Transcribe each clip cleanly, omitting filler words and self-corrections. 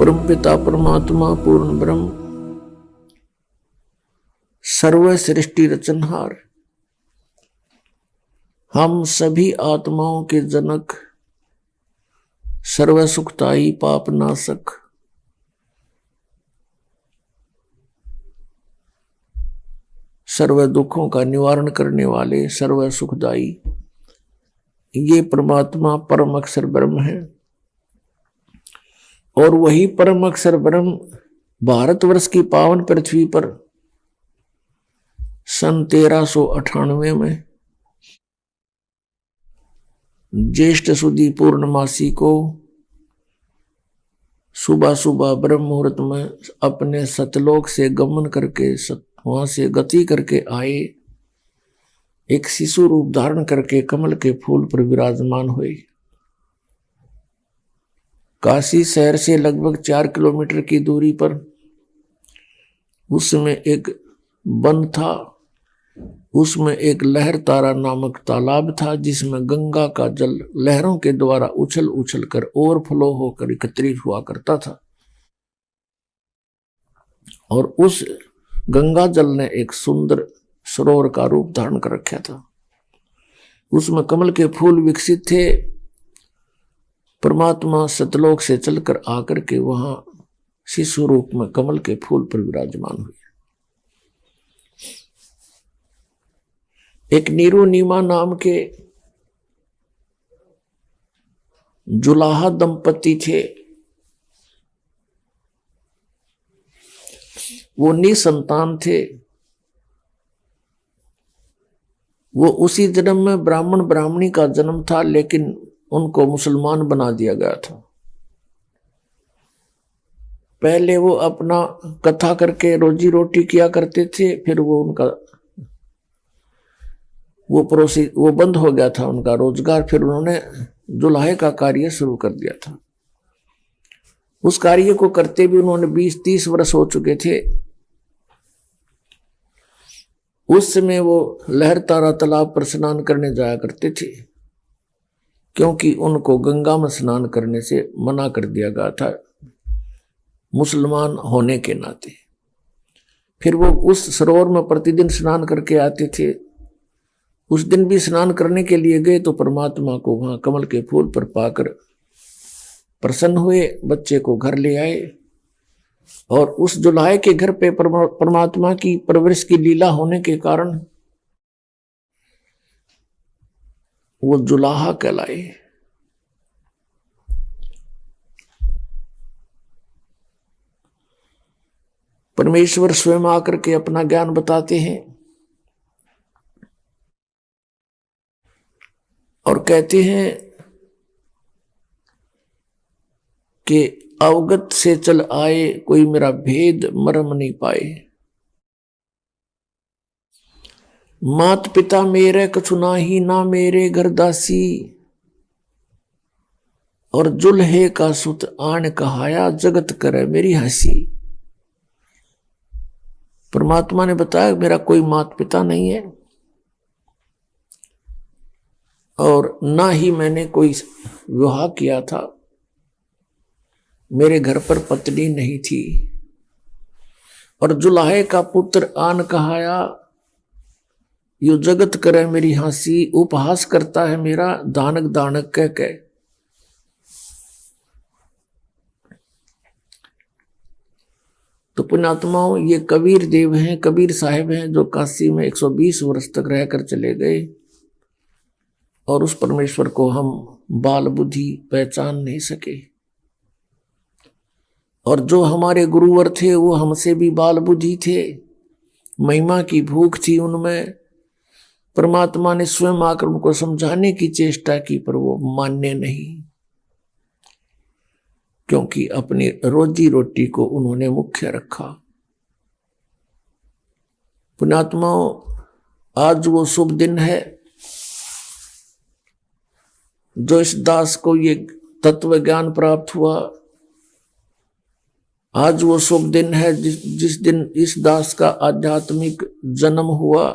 परमपिता परमात्मा पूर्ण ब्रह्म सर्व सृष्टि रचनहार, हम सभी आत्माओं के जनक, सर्व सुखदाई पाप नाशक, सर्व दुखों का निवारण करने वाले, सर्व सुखदाई, ये परमात्मा परम अक्षर ब्रह्म है। और वही परम अक्षर ब्रह्म भारतवर्ष की पावन पृथ्वी पर सन 1398 में ज्येष्ठ सुदी पूर्णमासी को सुबह सुबह ब्रह्म मुहूर्त में अपने सतलोक से गमन करके वहां से गति करके आए, एक शिशु रूप धारण करके कमल के फूल पर विराजमान हुए। काशी शहर से लगभग 4 किलोमीटर की दूरी पर उसमें एक वन था, उसमें एक लहर तारा नामक तालाब था, जिसमें गंगा का जल लहरों के द्वारा उछल उछल कर ओवरफ्लो होकर एकत्रित हुआ करता था। और उस गंगा जल ने एक सुंदर सरोवर का रूप धारण कर रखा था। उसमें कमल के फूल विकसित थे। परमात्मा सतलोक से चलकर आकर के वहां शिशु रूप में कमल के फूल पर विराजमान हुए। एक नीरू नीमा नाम के जुलाहा दंपति थे। वो निसंतान थे। वो उसी जन्म में ब्राह्मण ब्राह्मणी का जन्म था, लेकिन उनको मुसलमान बना दिया गया था। पहले वो अपना कथा करके रोजी रोटी किया करते थे, फिर वो उनका वो बंद हो गया था उनका रोजगार। फिर उन्होंने जुलाहे का कार्य शुरू कर दिया था। उस कार्य को करते भी उन्होंने 20-30 वर्ष हो चुके थे। उस समय वो लहर तारा तालाब पर स्नान करने जाया करते थे, क्योंकि उनको गंगा में स्नान करने से मना कर दिया गया था मुसलमान होने के नाते। फिर वो उस सरोवर में प्रतिदिन स्नान करके आते थे। उस दिन भी स्नान करने के लिए गए तो परमात्मा को वहां कमल के फूल पर पाकर प्रसन्न हुए, बच्चे को घर ले आए। और उस जुलाहे के घर पे परमात्मा की परवरिश की लीला होने के कारण वो जुलाहा कहलाए। परमेश्वर स्वयं आकर के अपना ज्ञान बताते हैं और कहते हैं कि अवगत से चल आए, कोई मेरा भेद मरम नहीं पाए। मात पिता मेरे कछु नाही, ना मेरे घर दासी, और जुल्हे का सुत आन कहाया, जगत करे मेरी हंसी। परमात्मा ने बताया मेरा कोई मात पिता नहीं है और ना ही मैंने कोई विवाह किया था। मेरे घर पर पत्नी नहीं थी। और जुलाहे का पुत्र आन कहाया, यो जगत करे मेरी हंसी, उपहास करता है मेरा दानक दानक कह के। तो पुण्यात्माओं, ये कबीर देव हैं, कबीर साहिब हैं, जो काशी में 120 वर्ष तक रहकर चले गए। और उस परमेश्वर को हम बाल बुद्धि पहचान नहीं सके। और जो हमारे गुरुवर थे वो हमसे भी बाल बुद्धि थे। महिमा की भूख थी उनमें। परमात्मा ने स्वयं आकर उनको समझाने की चेष्टा की, पर वो मानने नहीं, क्योंकि अपनी रोजी रोटी को उन्होंने मुख्य रखा। पुण्यात्माओं, आज वो शुभ दिन है जो इस दास को ये तत्व ज्ञान प्राप्त हुआ। आज वो शुभ दिन है जिस दिन इस दास का आध्यात्मिक जन्म हुआ।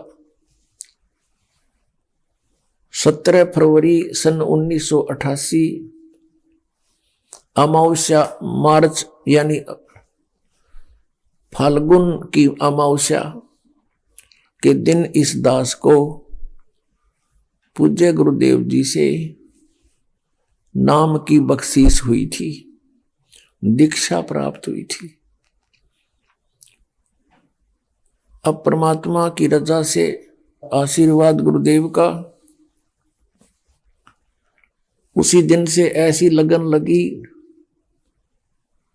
17 फरवरी सन 1988 अमावस्या मार्च यानी फाल्गुन की अमावस्या के दिन इस दास को पूज्य गुरुदेव जी से नाम की बख्शीश हुई थी, दीक्षा प्राप्त हुई थी। अब परमात्मा की रजा से आशीर्वाद गुरुदेव का उसी दिन से ऐसी लगन लगी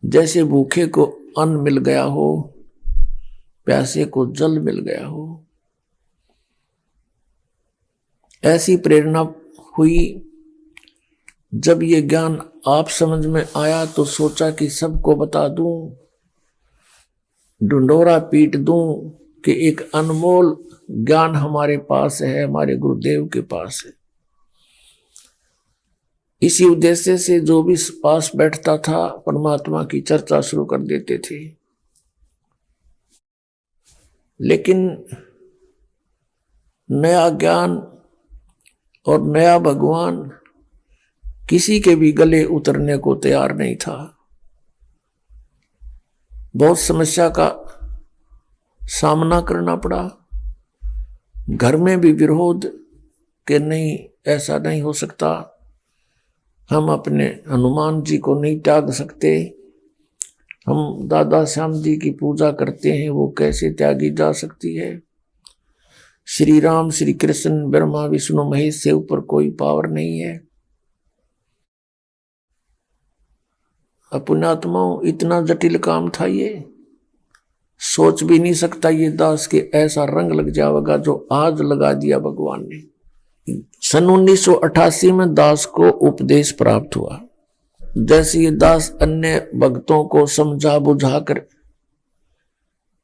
जैसे भूखे को अन्न मिल गया हो, प्यासे को जल मिल गया हो। ऐसी प्रेरणा हुई। जब ये ज्ञान आप समझ में आया तो सोचा कि सबको बता दूं, ढुंढोरा पीट दूं कि एक अनमोल ज्ञान हमारे पास है, हमारे गुरुदेव के पास है। इसी उद्देश्य से जो भी पास बैठता था परमात्मा की चर्चा शुरू कर देते थे। लेकिन नया ज्ञान और नया भगवान किसी के भी गले उतरने को तैयार नहीं था। बहुत समस्या का सामना करना पड़ा। घर में भी विरोध कि नहीं, ऐसा नहीं हो सकता, हम अपने हनुमान जी को नहीं त्याग सकते, हम दादा श्याम जी की पूजा करते हैं, वो कैसे त्यागी जा सकती है। श्री राम श्री कृष्ण ब्रह्मा विष्णु महेश से ऊपर कोई पावर नहीं है। पुण्यात्माओं, इतना जटिल काम था ये, सोच भी नहीं सकता ये दास के ऐसा रंग लग जाएगा जो आज लगा दिया भगवान ने। सन 1988 में दास को उपदेश प्राप्त हुआ। जैसे ये दास अन्य भक्तों को समझा बुझाकर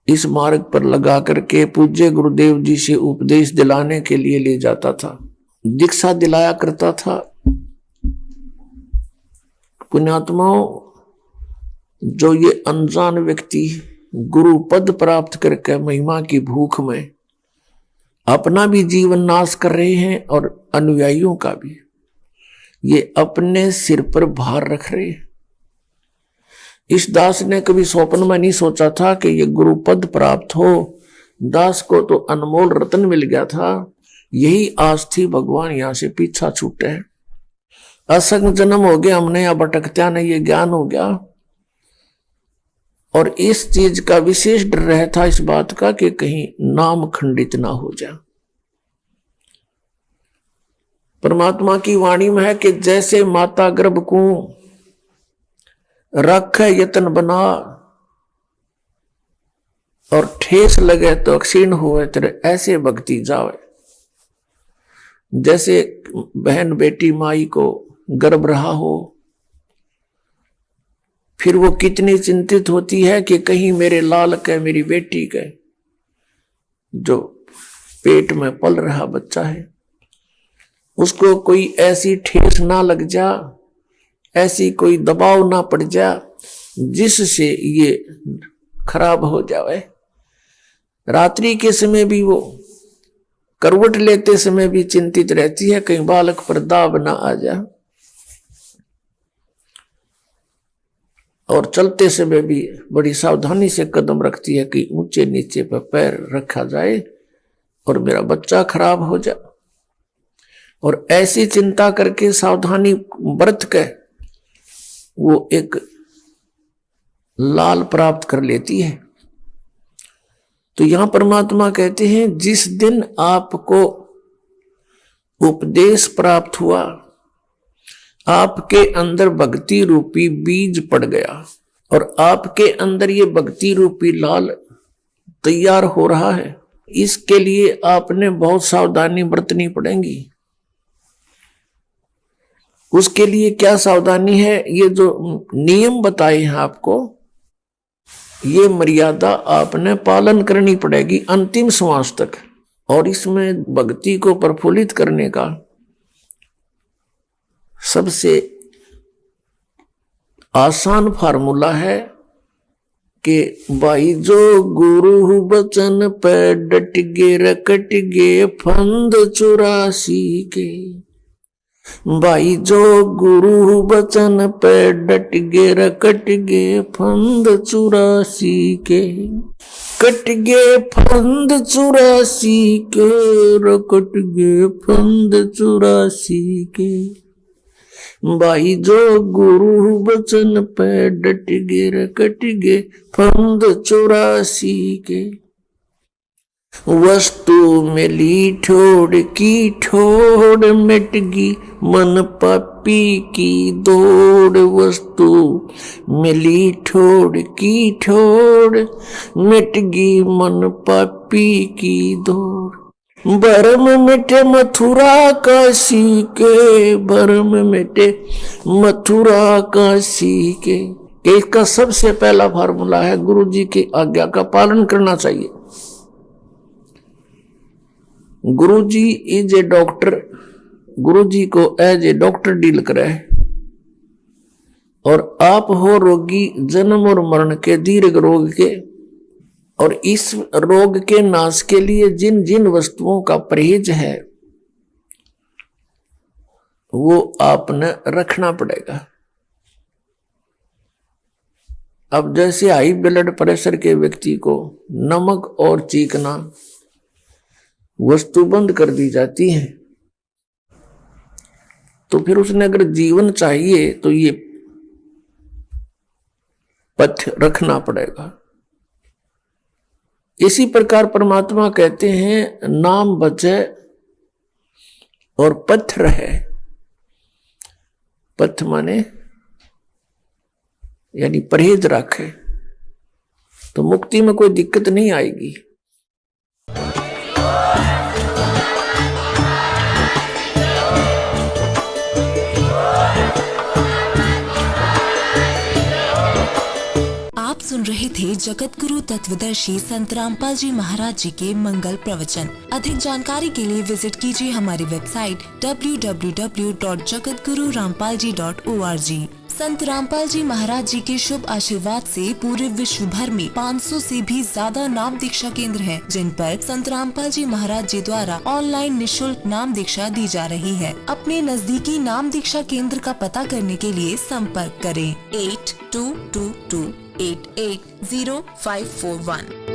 इस मार्ग पर लगा करके पूज्य गुरुदेव जी से उपदेश दिलाने के लिए ले जाता था, दीक्षा दिलाया करता था। पुण्यात्माओं, जो ये अनजान व्यक्ति गुरु पद प्राप्त करके महिमा की भूख में अपना भी जीवन नाश कर रहे हैं और अनुयायियों का भी, ये अपने सिर पर भार रख रहे हैं। इस दास ने कभी स्वप्न में नहीं सोचा था कि ये गुरु पद प्राप्त हो। दास को तो अनमोल रतन मिल गया था, यही आस थी भगवान यहां से पीछा छूटे हैं। असंग जन्म हो गया हमने, या भटकत्या नहीं, ये ज्ञान हो गया। और इस चीज का विशेष डर रहता इस बात का कि कहीं नाम खंडित ना हो जाए। परमात्मा की वाणी में है कि जैसे माता गर्भ को रख यतन बना और ठेस लगे तो क्षीण हुए तेरे ऐसे भक्ति जावे। जैसे बहन बेटी माई को गर्भ रहा हो, फिर वो कितनी चिंतित होती है कि कहीं मेरे लाल के, मेरी बेटी के जो पेट में पल रहा बच्चा है, उसको कोई ऐसी ठेस ना लग जा, ऐसी कोई दबाव ना पड़ जा जिससे ये खराब हो जाए। रात्रि के समय भी वो करवट लेते समय भी चिंतित रहती है कहीं बालक पर दाब ना आ जाए, और चलते समय भी बड़ी सावधानी से कदम रखती है कि ऊंचे नीचे पर पैर रखा जाए और मेरा बच्चा खराब हो जाए। और ऐसी चिंता करके सावधानी बरत के वो एक लाल प्राप्त कर लेती है। तो यहां परमात्मा कहते हैं जिस दिन आपको उपदेश प्राप्त हुआ, आपके अंदर भक्ति रूपी बीज पड़ गया और आपके अंदर ये भक्ति रूपी लाल तैयार हो रहा है। इसके लिए आपने बहुत सावधानी बरतनी पड़ेगी। उसके लिए क्या सावधानी है? ये जो नियम बताए हैं आपको, ये मर्यादा आपने पालन करनी पड़ेगी अंतिम श्वास तक। और इसमें भक्ति को प्रफुल्लित करने का सबसे आसान फार्मूला है कि भाई जो गुरु बचन पे डट गे रकट गे फंद 84 के, भाई जो गुरु बचन पे डट गे रकट गे फंद 84 के, कट गे फंद 84 के, रकट गे फंद 84 के। भाई जो गुरु बचन पे डट गे रकट गे फंद 84 के। वस्तु मिली ठोड़ की ठोड़ मिटगी मन पापी की दौड़। वस्तु मिली ठोड़ की ठोड़ मिटगी मन पापी की दौड़। भरम मिटे मथुरा काशी के, भरम मिटे मथुरा काशी के। इसका सबसे पहला फार्मूला है गुरु जी की आज्ञा का पालन करना चाहिए। गुरु जी इज ए डॉक्टर, गुरु जी को एज ए डॉक्टर डील करे, और आप हो रोगी जन्म और मरण के, दीर्घ रोग के। और इस रोग के नाश के लिए जिन जिन वस्तुओं का परहेज है वो आपने रखना पड़ेगा। अब जैसे हाई ब्लड प्रेशर के व्यक्ति को नमक और चीकना वस्तु बंद कर दी जाती है, तो फिर उसने अगर जीवन चाहिए तो ये पथ्य रखना पड़ेगा। इसी प्रकार परमात्मा कहते हैं नाम बचे और पथ्य रहे। पथ्य माने यानी परहेज रखे तो मुक्ति में कोई दिक्कत नहीं आएगी। सुन रहे थे जगत गुरु तत्वदर्शी संत रामपाल जी महाराज जी के मंगल प्रवचन। अधिक जानकारी के लिए विजिट कीजिए हमारी वेबसाइट www.jagatgururampalji.org। संत रामपाल जी महाराज जी के शुभ आशीर्वाद से पूरे विश्व भर में 500 से भी ज्यादा नाम दीक्षा केंद्र हैं, जिन पर संत रामपाल जी महाराज जी द्वारा ऑनलाइन निशुल्क नाम दीक्षा दी जा रही है। अपने नजदीकी नाम दीक्षा केंद्र का पता करने के लिए संपर्क करें 8222880541।